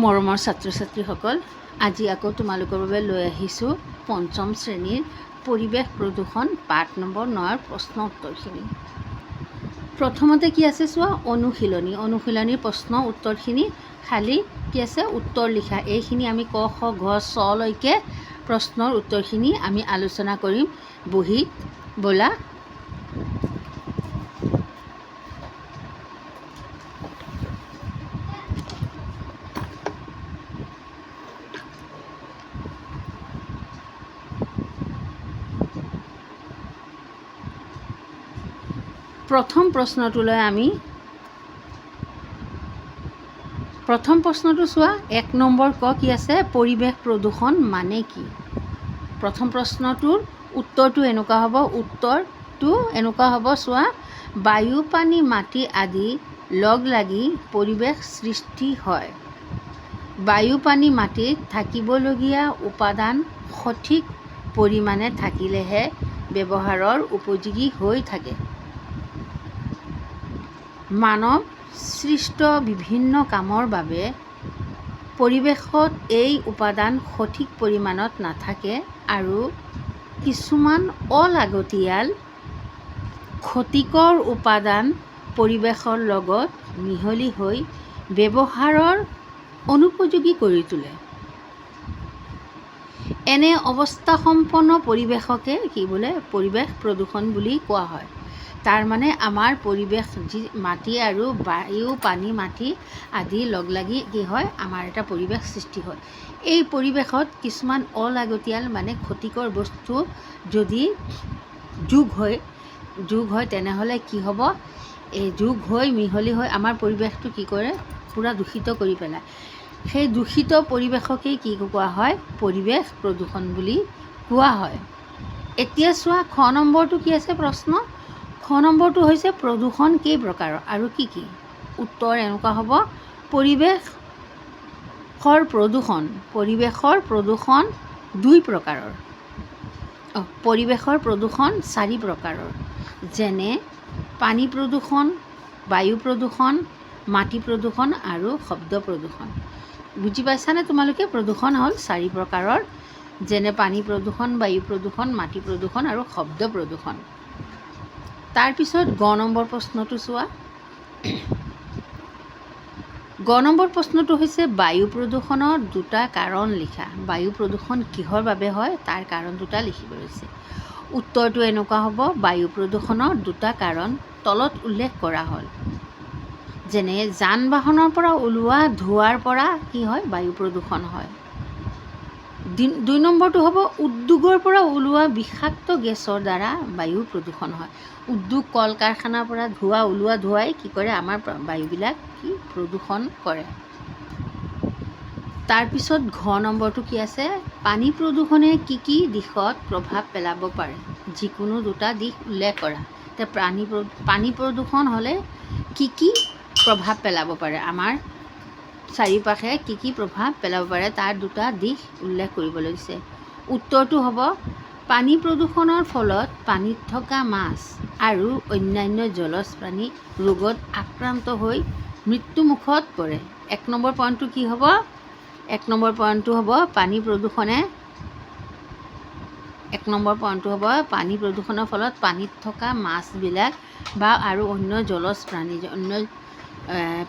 মৰমৰ ছাত্ৰ ছাত্ৰীসকল, আজি আকৌ তোমালোকৰ বাবে লৈ আহিছোঁ পঞ্চম শ্ৰেণীৰ পৰিৱেশ প্ৰদূষণ পাঠ নম্বৰ 9ৰ প্ৰশ্ন উত্তৰখিনি। প্ৰথমতে কি আছে চোৱা, অনুশীলনীৰ প্ৰশ্ন উত্তৰখিনি খালী কি আছে উত্তৰ লিখা। এইখিনি আমি ক খ ঘ চ লৈকে প্ৰশ্নৰ উত্তৰখিনি আমি আলোচনা কৰিম বহীত। ব'লা প্ৰথম প্ৰশ্নটো চোৱা, 1 নম্বৰ কি আছে, পৰিৱেশ প্ৰদূষণ মানে কি? প্ৰথম প্ৰশ্নটোৰ উত্তৰটো এনেকুৱা হ'ব, চোৱা, বায়ু পানী মাটি আদি লগ লাগি পৰিৱেশ সৃষ্টি হয়। বায়ু পানী মাটিত থাকিবলগীয়া উপাদান সঠিক পৰিমাণে থাকিলেহে ব্যৱহাৰৰ উপযোগী হৈ থাকে। মানৱ সৃষ্ট বিভিন্ন কামৰ বাবে পৰিৱেশত এই উপাদান সঠিক পৰিমাণত নাথাকে আৰু কিছুমান অলাগতিয়াল ক্ষতিকৰ উপাদান পৰিৱেশৰ লগত মিহলি হৈ ব্যৱহাৰৰ অনুপযোগী কৰি তোলে। এনে অৱস্থাসম্পন্ন পৰিৱেশকে কি বোলে, পৰিৱেশ প্ৰদূষণ বুলি কোৱা হয়। তাৰ মানে আমাৰ পৰিৱেশ যি মাটি আৰু বায়ু পানী মাটি আদি লগ লাগি কি হয়, আমাৰ এটা পৰিৱেশ সৃষ্টি হয়। এই পৰিৱেশত কিছুমান অলাগতিয়াল মানে ক্ষতিকৰ বস্তু যদি যোগ হয় তেনেহ'লে কি হ'ব, এই যোগ হৈ মিহলি হৈ আমাৰ পৰিৱেশটো কি কৰে, পূৰা দূষিত কৰি পেলায়। সেই দূষিত পৰিৱেশকেই কি কোৱা হয়, পৰিৱেশ প্ৰদূষণ বুলি কোৱা হয়। এতিয়া চোৱা, খ নম্বৰটো কি আছে প্ৰশ্ন। খ নম্বৰটো হৈছে প্ৰদূষণ কেই প্ৰকাৰৰ আৰু কি কি? উত্তৰ এনেকুৱা হ'ব, পৰিৱেশৰ প্ৰদূষণ 2 প্ৰকাৰৰ। পৰিৱেশৰ প্ৰদূষণ 4 প্ৰকাৰৰ, যেনে পানী প্ৰদূষণ, বায়ু প্ৰদূষণ, মাটি প্ৰদূষণ আৰু শব্দ প্ৰদূষণ। বুজি পাইছানে তোমালোকে? প্ৰদূষণ হ'ল 4 প্ৰকাৰৰ, যেনে পানী প্ৰদূষণ, বায়ু প্ৰদূষণ, মাটি প্ৰদূষণ আৰু শব্দ প্ৰদূষণ। তাৰপিছত গ নম্বৰ প্ৰশ্নটো চোৱা। গ নম্বৰ প্ৰশ্নটো হৈছে বায়ু প্ৰদূষণৰ 2টা কাৰণ লিখা। বায়ু প্ৰদূষণ কিহৰ বাবে হয় তাৰ কাৰণ 2টা লিখিব লৈছে। উত্তৰটো এনেকুৱা হ'ব, বায়ু প্ৰদূষণৰ 2টা কাৰণ তলত উল্লেখ কৰা হ'ল। যেনে যান বাহনৰ পৰা ওলোৱা ধোঁৱাৰ পৰা কি হয়, বায়ু প্ৰদূষণ হয়। 2 নম্বৰটো হ'ব, উদ্যোগৰ পৰা ওলোৱা বিষাক্ত গেছৰ দ্বাৰা বায়ু প্ৰদূষণ হয়। উদ্যোগ কল কাৰখানাৰ পৰা ওলোৱা ধোঁৱাই কি কৰে, আমাৰ বায়ুবিলাক কি প্ৰদূষণ কৰে। তাৰপিছত ঘ নম্বৰটো কি আছে, পানী প্ৰদূষণে কি কি দিশত প্ৰভাৱ পেলাব পাৰে? যিকোনো 2টা দিশ উল্লেখ কৰা। এতিয়া পানী প্ৰদূষণ হ'লে কি কি প্ৰভাৱ পেলাব পাৰে, আমাৰ চাৰিওপাশে কি কি প্ৰভাৱ পেলাব পাৰে তাৰ 2টা দিশ উল্লেখ কৰিব লাগিছে। উত্তৰটো হ'ব, পানী প্ৰদূষণৰ ফলত পানীত থকা মাছ আৰু অন্যান্য জলজ প্ৰাণী ৰোগত আক্ৰান্ত হৈ মৃত্যুমুখত পৰে। 1 নম্বৰ পইণ্টটো কি হ'ব? 1 নম্বৰ পইণ্টটো হ'ব, পানী প্ৰদূষণৰ ফলত পানীত থকা মাছবিলাক বা আৰু অন্য জলজ প্ৰাণী, অন্য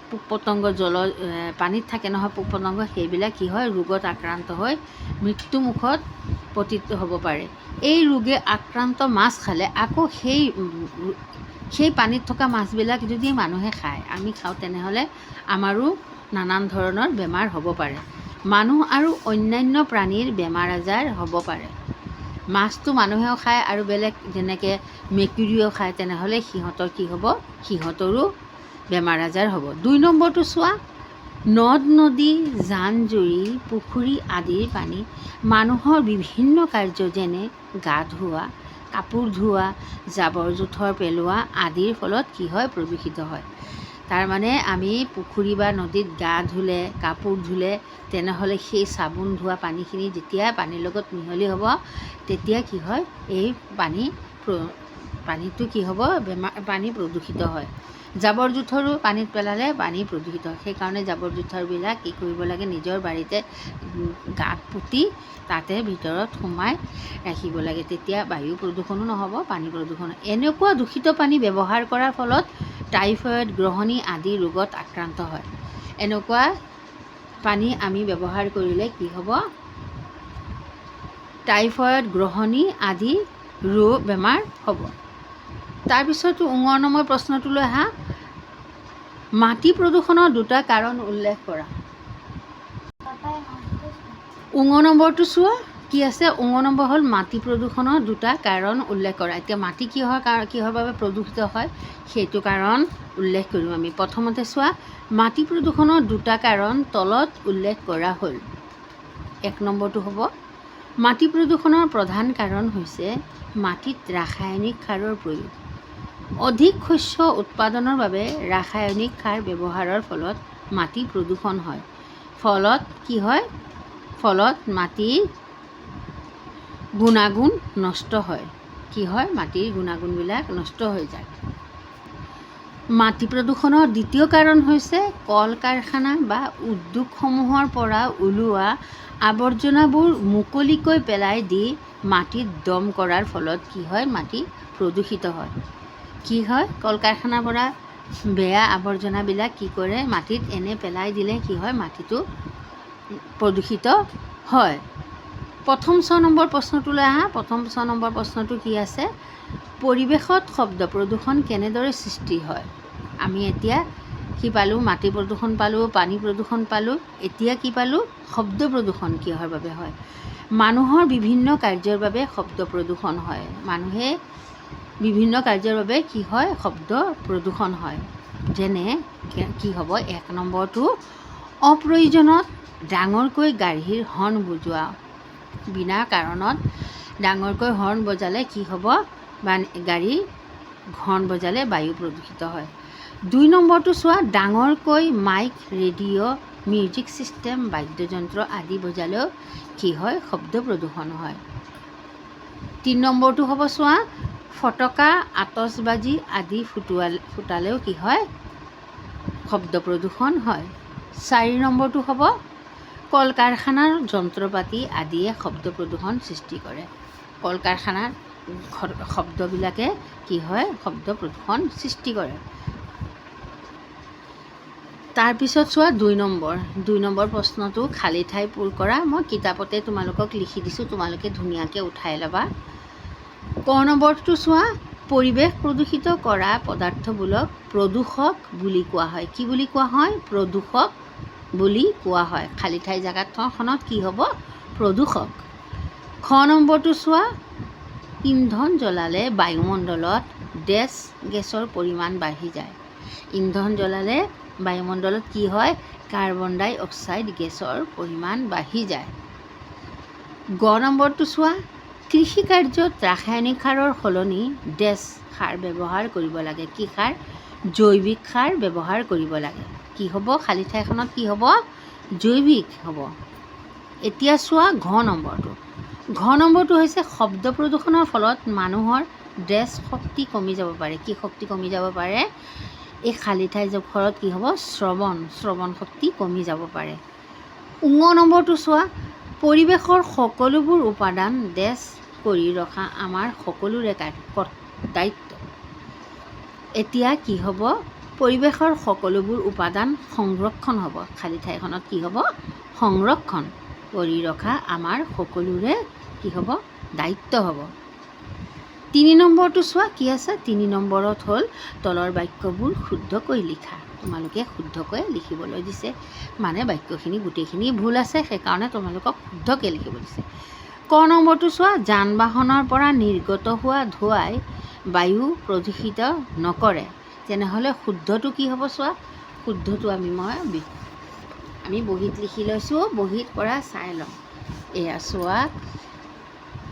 পোক পতংগ পানীত থাকে নহয় পোক পতংগ, সেইবিলাক কি হয়, ৰোগত আক্ৰান্ত হৈ মৃত্যুমুখত পতিত হ'ব পাৰে। এই ৰোগে আক্ৰান্ত মাছ খালে আকৌ সেই পানীত থকা মাছবিলাক যদি মানুহে খায়, আমি খাওঁ, তেনেহ'লে আমাৰো নানান ধৰণৰ বেমাৰ হ'ব পাৰে। মানুহ আৰু অন্যান্য প্ৰাণীৰ বেমাৰ আজাৰ হ'ব পাৰে। মাছটো মানুহেও খায় আৰু বেলেগ যেনেকৈ মেকুৰীয়েও খায়, তেনেহ'লে সিহঁতৰ কি হ'ব, সিহঁতৰো বেমাৰ আজাৰ হ'ব। 2 নম্বৰটো চোৱা, নদ নদী, জান জুৰি, পুখুৰী আদিৰ পানী মানুহৰ বিভিন্ন কাৰ্য যেনে গা ধোৱা, কাপোৰ ধোৱা, জাবৰ জোঁথৰ পেলোৱা আদিৰ ফলত কি হয়, প্ৰদূষিত হয়। তাৰমানে আমি পুখুৰী বা নদীত গা ধুলে, কাপোৰ ধুলে, তেনেহ'লে সেই চাবোন ধোৱা পানীখিনি যেতিয়া পানীৰ লগত মিহলি হ'ব, তেতিয়া কি হয়, এই পানীটো কি হ'ব, পানী প্ৰদূষিত হয়। জাবৰ জোঁথৰো পানীত পেলালে পানী প্ৰদূষিত হয়। সেইকাৰণে জাবৰ জোঁথৰবিলাক কি কৰিব লাগে, নিজৰ বাৰীতে গাঁত পুতি তাতে ভিতৰত সোমাই ৰাখিব লাগে। তেতিয়া বায়ু প্ৰদূষণো নহ'ব, পানী প্ৰদূষণ। এনেকুৱা দূষিত পানী ব্যৱহাৰ কৰাৰ ফলত টাইফয়েড, গ্ৰহণী আদি ৰোগত আক্ৰান্ত হয়। এনেকুৱা পানী আমি ব্যৱহাৰ কৰিলে কি হ'ব, টাইফয়েড, গ্ৰহণী আদি বেমাৰ হ'ব। তাৰপিছতো 19 নম্বৰ প্ৰশ্নটোলৈ আহা। মাটি প্ৰদূষণৰ 2টা কাৰণ উল্লেখ কৰা। 19 নম্বৰটো চোৱা কি আছে। 19 নম্বৰ হ'ল মাটি প্ৰদূষণৰ 2টা কাৰণ উল্লেখ কৰা। এতিয়া মাটি কিহৰ বাবে প্ৰদূষিত হয় সেইটো কাৰণ উল্লেখ কৰিম আমি। প্ৰথমতে চোৱা, মাটি প্ৰদূষণৰ 2টা কাৰণ তলত উল্লেখ কৰা হ'ল। 1 নম্বৰটো হ'ব, মাটি প্ৰদূষণৰ প্ৰধান কাৰণ হৈছে মাটিত ৰাসায়নিক সাৰৰ প্ৰয়োগ। অধিক শস্য উৎপাদনৰ বাবে ৰাসায়নিক সাৰ ব্যৱহাৰৰ ফলত মাটি প্ৰদূষণ হয়। ফলত কি হয়, মাটিৰ গুণাগুণ নষ্ট হয়। কি হয়, মাটিৰ গুণাগুণবিলাক নষ্ট হৈ যায়। মাটি প্ৰদূষণৰ 2য় কাৰণ হৈছে কল কাৰখানা বা উদ্যোগসমূহৰ পৰা ওলোৱা আৱৰ্জনাবোৰ মুকলিকৈ পেলাই দি মাটিত দম কৰাৰ ফলত কি হয়, মাটি প্ৰদূষিত হয়। কি হয়, কল কাৰখানাৰ পৰা বেয়া আৱৰ্জনাবিলাক কি কৰে, মাটিত এনে পেলাই দিলে কি হয়, মাটিটো প্ৰদূষিত হয়। প্ৰথম 6 নম্বৰ প্ৰশ্নটোলৈ আহা। প্ৰথম 6 নম্বৰ প্ৰশ্নটো কি আছে, পৰিৱেশত শব্দ প্ৰদূষণ কেনেদৰে সৃষ্টি হয়। আমি এতিয়া কি পালোঁ, মাটি প্ৰদূষণ পালোঁ, পানী প্ৰদূষণ পালোঁ। এতিয়া কি পালোঁ, শব্দ প্ৰদূষণ কিহৰ বাবে হয়। মানুহৰ বিভিন্ন কাৰ্যৰ বাবে শব্দ প্ৰদূষণ হয়। মানুহে বিভিন্ন কাৰ্যৰ বাবে কি হয়, শব্দ প্ৰদূষণ হয়। যেনে কি হ'ব, 1 নম্বৰটো অপ্ৰয়োজনত ডাঙৰকৈ গাড়ীৰ হৰ্ণ বজোৱা। বিনা কাৰণত ডাঙৰকৈ হৰ্ণ বজালে কি হ'ব, বা গাড়ী হৰ্ণ বজালে বায়ু প্ৰদূষিত হয়। 2 নম্বৰটো চোৱা, ডাঙৰকৈ মাইক, ৰেডিঅ', মিউজিক ছিষ্টেম, বাদ্যযন্ত্ৰ আদি বজালেও কি হয়, শব্দ প্ৰদূষণ হয়। 3 নম্বৰটো হ'ব চোৱা, ফটকা, আতচবাজি আদি ফুটালেও কি হয়, শব্দ প্ৰদূষণ হয়। 4 নম্বৰটো হ'ব, কল কাৰখানাৰ যন্ত্ৰপাতি আদিয়ে শব্দ প্ৰদূষণ সৃষ্টি কৰে। কল কাৰখানাৰ শব্দবিলাকে কি হয়, শব্দ প্ৰদূষণ সৃষ্টি কৰে। তাৰপিছত চোৱা 2 নম্বৰ প্ৰশ্নটো খালী ঠাই পূৰ কৰা। মই কিতাপতে তোমালোকক লিখি দিছোঁ, তোমালোকে ধুনীয়াকৈ উঠাই ল'বা। ক নম্বৰটো চোৱা, পৰিৱেশ প্ৰদূষিত কৰা পদাৰ্থবোৰক প্ৰদূষক বুলি কোৱা হয়। কি বুলি কোৱা হয়, প্ৰদূষক বুলি কোৱা হয়। খালী ঠাই জেগাখনত কি হ'ব, প্ৰদূষক। খ নম্বৰটো চোৱা, ইন্ধন জ্বলালে বায়ুমণ্ডলত গেছৰ পৰিমাণ বাঢ়ি যায়। ইন্ধন জ্বলালে বায়ুমণ্ডলত কি হয়, কাৰ্বন ডাই অক্সাইড গেছৰ পৰিমাণ বাঢ়ি যায়। গ নম্বৰটো চোৱা, কৃষি কাৰ্যত ৰাসায়নিক সাৰৰ সলনি সাৰ ব্যৱহাৰ কৰিব লাগে। কি সাৰ, জৈৱিক সাৰ ব্যৱহাৰ কৰিব লাগে। কি হ'ব, খালী ঠাইখনত কি হ'ব, জৈৱিক হ'ব। এতিয়া চোৱা ঘ নম্বৰটো হৈছে শব্দ প্ৰদূষণৰ ফলত মানুহৰ শক্তি কমি যাব পাৰে। কি শক্তি কমি যাব পাৰে, এই খালী ঠাই ঘৰত কি হ'ব, শ্ৰৱণ শক্তি কমি যাব পাৰে। 19 নম্বৰটো চোৱা, পৰিৱেশৰ সকলোবোৰ উপাদান কৰি ৰখা আমাৰ সকলোৰে দায়িত্ব। এতিয়া কি হ'ব, পৰিৱেশৰ সকলোবোৰ উপাদান সংৰক্ষণ হ'ব। খালী ঠাইখনত কি হ'ব, সংৰক্ষণ কৰি ৰখা আমাৰ সকলোৰে কি হ'ব, দায়িত্ব হ'ব। 3 নম্বৰটো চোৱা কি আছে। 3 নম্বৰত হ'ল তলৰ বাক্যবোৰ শুদ্ধকৈ লিখা। তোমালোকে শুদ্ধকৈ লিখিবলৈ দিছে, মানে বাক্যখিনি গোটেইখিনি ভুল আছে, সেইকাৰণে তোমালোকক শুদ্ধকৈ লিখিব দিছে। ক নম্বৰটো চোৱা, যান বাহনৰ পৰা নিৰ্গত হোৱা ধোঁৱাই বায়ু প্ৰদূষিত নকৰে। তেনেহ'লে শুদ্ধটো কি হ'ব চোৱা। শুদ্ধটো আমি বহীত লিখি লৈছোঁ, বহীত পৰা চাই লওঁ। এয়া চোৱা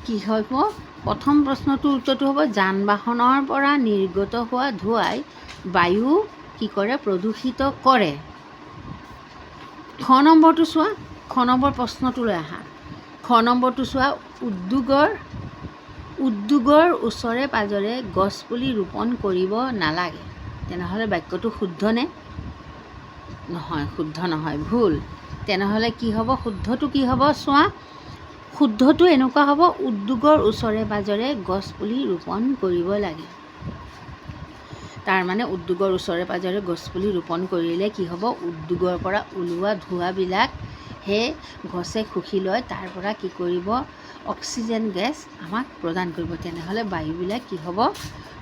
কি হ'ব, প্ৰথম প্ৰশ্নটোৰ উত্তৰটো হ'ব, যান বাহনৰ পৰা নিৰ্গত হোৱা ধোঁৱাই বায়ু কি কৰে, প্ৰদূষিত কৰে। খ নম্বৰটো চোৱা, খ নম্বৰ প্ৰশ্নটোলৈ আহা। খ নম্বৰটো চোৱা, উদ্যোগৰ ওচৰে পাঁজৰে গছপুলি ৰোপণ কৰিব নালাগে। তেনেহ'লে বাক্যটো শুদ্ধনে? নহয়, শুদ্ধ নহয়, ভুল। তেনেহ'লে কি হ'ব? শুদ্ধটো কি হ'ব চোৱা। শুদ্ধটো এনেকুৱা হ'ব, উদ্যোগৰ ওচৰে পাঁজৰে গছপুলি ৰোপণ কৰিব লাগে। তাৰমানে উদ্যোগৰ ওচৰে পাঁজৰে গছপুলি ৰোপণ কৰিলে কি হ'ব? উদ্যোগৰ পৰা ওলোৱা ধোঁৱাবিলাক সেই গছে শুহি লয়, তাৰ পৰা কি কৰিব? অক্সিজেন গেছ আমাক প্ৰদান কৰিব। তেনেহ'লে বায়ুবিলাক কি হ'ব?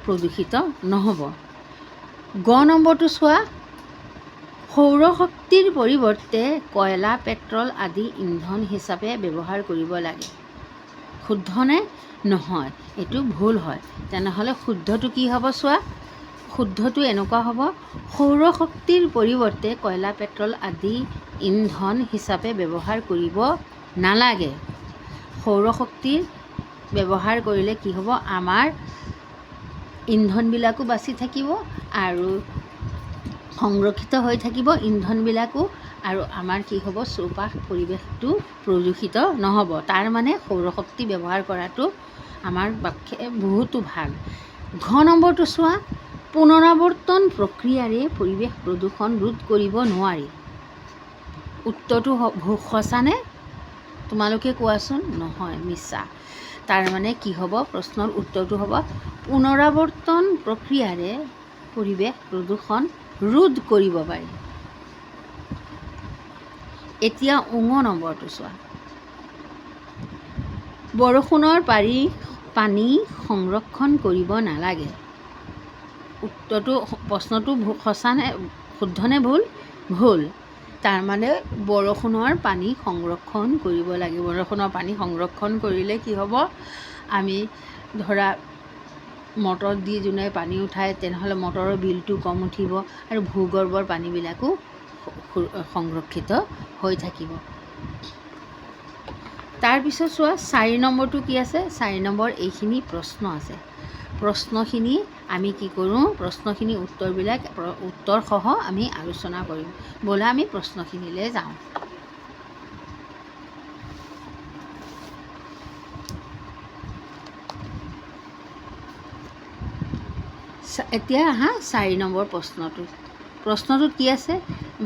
প্ৰদূষিত নহ'ব। গ নম্বৰটো চোৱা, সৌৰশক্তিৰ পৰিৱৰ্তে কয়লা, পেট্ৰল আদি ইন্ধন হিচাপে ব্যৱহাৰ কৰিব লাগে। শুদ্ধনে? নহয়, এইটো ভুল হয়। তেনেহ'লে শুদ্ধটো কি হ'ব চোৱা। শুদ্ধটো এনেকুৱা হ'ব, সৌৰশক্তিৰ পৰিৱৰ্তে কয়লা, পেট্ৰল আদি ইন্ধন হিচাপে ব্যৱহাৰ কৰিব নালাগে। সৌৰশক্তিৰ ব্যৱহাৰ কৰিলে কি হ'ব? আমাৰ ইন্ধনবিলাকো বাচি থাকিব আৰু সংৰক্ষিত হৈ থাকিব ইন্ধনবিলাকো, আৰু আমাৰ কি হ'ব? চৌপাশ পৰিৱেশটো প্ৰদূষিত নহ'ব। তাৰ মানে সৌৰশক্তি ব্যৱহাৰ কৰাটো আমাৰ পক্ষে বহুতো ভাল। ঘ নম্বৰটো চোৱা, পুনৰাৱৰ্তন প্ৰক্ৰিয়াৰে পৰিৱেশ প্ৰদূষণ ৰোধ কৰিব নোৱাৰি। উত্তৰটো সঁচানে? তোমালোকে কোৱাচোন। নহয়, মিছা। তাৰমানে কি হ'ব? প্ৰশ্নৰ উত্তৰটো হ'ব, পুনৰাৱৰ্তন প্ৰক্ৰিয়াৰে পৰিৱেশ প্ৰদূষণ ৰোধ কৰিব পাৰি। এতিয়া ঙ নম্বৰটো চোৱা, বৰষুণৰ পানী সংৰক্ষণ কৰিব নালাগে। উত্তৰটো প্ৰশ্নটো সঁচানে? শুদ্ধনে ভুল? ভুল। তাৰমানে বৰষুণৰ পানী সংৰক্ষণ কৰিব লাগে। বৰষুণৰ পানী সংৰক্ষণ কৰিলে কি হ'ব? আমি ধৰা মটৰ দি যোনে পানী উঠায়, তেনেহ'লে মটৰৰ বিলটো কম উঠিব আৰু ভূগৰ্ভৰ পানীবিলাকো সংৰক্ষিত হৈ থাকিব। তাৰপিছত চোৱা 4 নম্বৰটো কি আছে? 4 নম্বৰ এইখিনি প্ৰশ্ন আছে। প্ৰশ্নখিনি আমি কি কৰোঁ? প্ৰশ্নখিনি উত্তৰসহ আমি আলোচনা কৰিম। ব'লা আমি প্ৰশ্নখিনিলৈ যাওঁ। এতিয়া আহা 4 নম্বৰ প্ৰশ্নটোত কি আছে?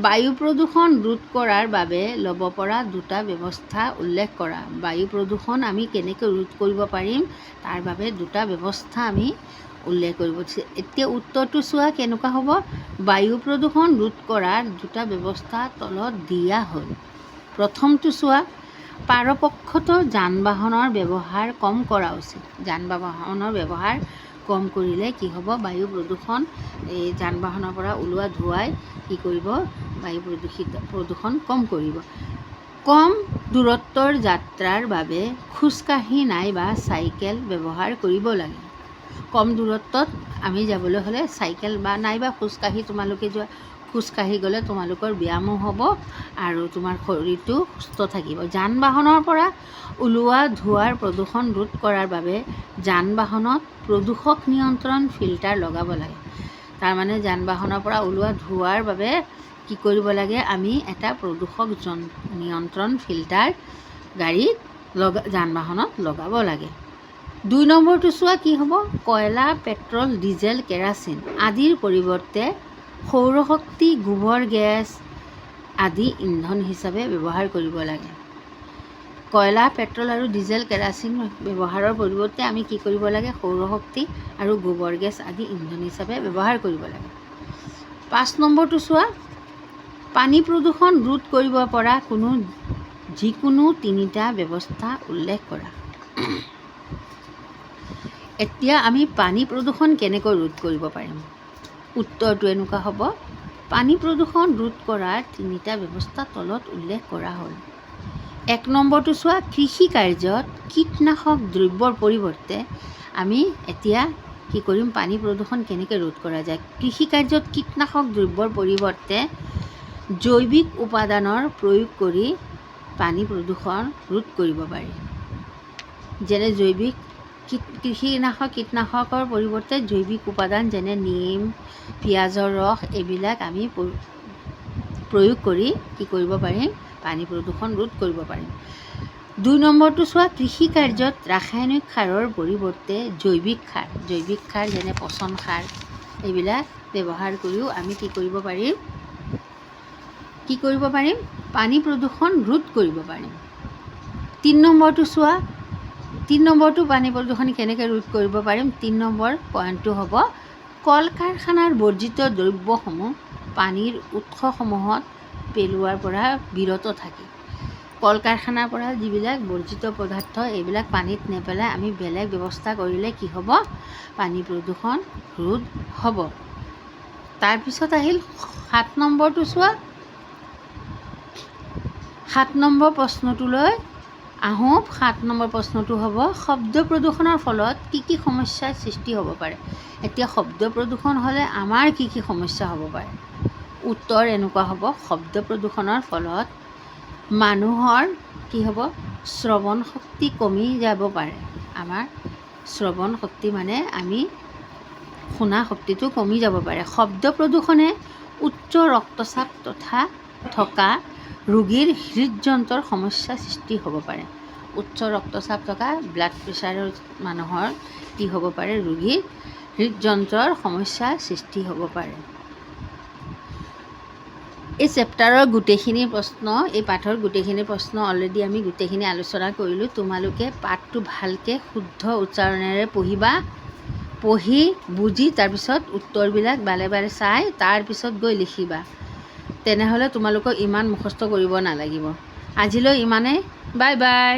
বায়ু প্ৰদূষণ ৰোধ কৰাৰ বাবে ল'ব পৰা দুটা ব্যৱস্থা উল্লেখ কৰা। বায়ু প্ৰদূষণ আমি কেনেকৈ ৰোধ কৰিব পাৰিম, তাৰ বাবে দুটা ব্যৱস্থা আমি উল্লেখ কৰিব দিছে। এতিয়া উত্তৰটো চোৱা কেনেকুৱা হ'ব? বায়ু প্ৰদূষণ ৰোধ কৰাৰ দুটা ব্যৱস্থা তলত দিয়া হ'ল। প্ৰথমটো চোৱা, পৰাপক্ষত যান বাহনৰ ব্যৱহাৰ কম কৰা উচিত। যান বাহনৰ ব্যৱহাৰ কম কৰিলে কি হ'ব? বায়ু প্ৰদূষণ, এই যান বাহনৰ পৰা ওলোৱা ধোঁৱাই কি কৰিব? বায়ু প্ৰদূষণ কম কৰিব। কম দূৰত্বৰ যাত্ৰাৰ বাবে খোজকাঢ়ি নাইবা চাইকেল ব্যৱহাৰ কৰিব লাগে। কম দূৰত্বত আমি যাবলৈ হ'লে চাইকেল বা নাইবা খোজকাঢ়ি তোমালোকে যোৱা। খোজকাঢ়ি গ'লে তোমালোকৰ ব্যায়ামো হ'ব আৰু তোমাৰ শৰীৰটো সুস্থ থাকিব। যান বাহনৰ পৰা ওলোৱা ধোঁৱাৰ প্ৰদূষণ ৰোধ কৰাৰ বাবে যান বাহনত প্ৰদূষক নিয়ন্ত্ৰণ ফিল্টাৰ লগাব লাগে। তাৰমানে যান বাহনৰ পৰা ওলোৱা ধোঁৱাৰ বাবে কি কৰিব লাগে? আমি এটা প্ৰদূষক নিয়ন্ত্ৰণ ফিল্টাৰ যান বাহনত লগাব লাগে। 2 নম্বৰটো চোৱা কি হ'ব? কয়লা, পেট্ৰল, ডিজেল, কেৰাচিন আদিৰ পৰিৱৰ্তে সৌৰশক্তি, গোবৰ গেছ আদি ইন্ধন হিচাপে ব্যৱহাৰ কৰিব লাগে। কয়লা, পেট্ৰল আৰু ডিজেল, কেৰাচিন ব্যৱহাৰৰ পৰিৱৰ্তে আমি কি কৰিব লাগে? সৌৰশক্তি আৰু গোবৰ গেছ আদি ইন্ধন হিচাপে ব্যৱহাৰ কৰিব লাগে। 5 নম্বৰটো চোৱা, পানী প্ৰদূষণ ৰোধ কৰিব পৰা যিকোনো 3টা ব্যৱস্থা উল্লেখ কৰা। এতিয়া আমি পানী প্ৰদূষণ কেনেকৈ ৰোধ কৰিব পাৰিম? উত্তৰটো এনেকুৱা হ'ব, পানী প্ৰদূষণ ৰোধ কৰাৰ 3টা ব্যৱস্থা তলত উল্লেখ কৰা হ'ল। 1 নম্বৰটো চোৱা, কৃষি কাৰ্যত কীটনাশক দ্ৰব্যৰ পৰিৱৰ্তে আমি এতিয়া কি কৰিম? পানী প্ৰদূষণ কেনেকৈ ৰোধ কৰা যায়? কৃষি কাৰ্যত কীটনাশক দ্ৰব্যৰ পৰিৱৰ্তে জৈৱিক উপাদানৰ প্ৰয়োগ কৰি পানী প্ৰদূষণ ৰোধ কৰিব পাৰি। যেনে কীটনাশকৰ পৰিৱৰ্তে জৈৱিক উপাদান যেনে নিম, পিঁয়াজৰ ৰস এইবিলাক আমি প্ৰয়োগ কৰি কি কৰিব পাৰিম? পানী প্ৰদূষণ ৰোধ কৰিব পাৰিম। 2 নম্বৰটো চোৱা, কৃষি কাৰ্যত ৰাসায়নিক সাৰৰ পৰিৱৰ্তে জৈৱিক সাৰ যেনে পচন সাৰ এইবিলাক ব্যৱহাৰ কৰিও আমি কি কৰিব পাৰিম পানী প্ৰদূষণ ৰোধ কৰিব পাৰিম। 3 নম্বৰটো চোৱা, 3 নম্বৰটো পানী প্ৰদূষণ কেনেকৈ ৰোধ কৰিব পাৰিম। 3 নম্বৰ পইণ্টটো হ'ব কল কাৰখানাৰ বৰ্জিত দ্ৰব্যসমূহ পানীৰ উৎসসমূহত পেলোৱাৰ পৰা বিৰত থাকি, কল কাৰখানাৰ পৰা যিবিলাক বৰ্জিত পদাৰ্থ এইবিলাক পানীত নেপেলাই আমি বেলেগ ব্যৱস্থা কৰিলে কি হ'ব, পানী প্ৰদূষণ ৰোধ হ'ব। তাৰপিছত আহিল 7 নম্বৰটো চোৱা, 7 নম্বৰ প্ৰশ্নটোলৈ আহোঁ। 7 নম্বৰ প্ৰশ্নটো হ'ব শব্দ প্ৰদূষণৰ ফলত কি সমস্যাৰ সৃষ্টি হ'ব পাৰে। এতিয়া শব্দ প্ৰদূষণ হ'লে আমাৰ কি সমস্যা হ'ব পাৰে। উত্তৰ এনেকুৱা হ'ব, শব্দ প্ৰদূষণৰ ফলত মানুহৰ কি হ'ব, শ্ৰৱণ শক্তি কমি যাব পাৰে। আমাৰ শ্ৰৱণ শক্তি মানে আমি শুনা শক্তিটো কমি যাব পাৰে। শব্দ প্ৰদূষণে উচ্চ ৰক্তচাপ থকা ৰোগীৰ হৃদযন্ত্ৰৰ সমস্যাৰ সৃষ্টি হ'ব পাৰে। উচ্চ ৰক্তচাপ থকা ব্লাড প্ৰেছাৰৰ মানুহৰ কি হ'ব পাৰে, ৰোগীৰ হৃদযন্ত্ৰৰ সমস্যাৰ সৃষ্টি হ'ব পাৰে। এই চেপ্টাৰৰ গোটেইখিনি প্ৰশ্ন, এই পাঠৰ গোটেইখিনি প্ৰশ্ন অলৰেডি আমি গোটেইখিনি আলোচনা কৰিলোঁ। তোমালোকে পাঠটো ভালকৈ শুদ্ধ উচ্চাৰণেৰে পঢ়িবা, পঢ়ি বুজি তাৰপিছত উত্তৰবিলাক বাৰে বাৰে চাই তাৰপিছত গৈ লিখিবা। তেনেহ'লে তোমালোকক ইমান মুখস্থ কৰিব নালাগিব। আজিলৈ ইমানেই, বাই বাই।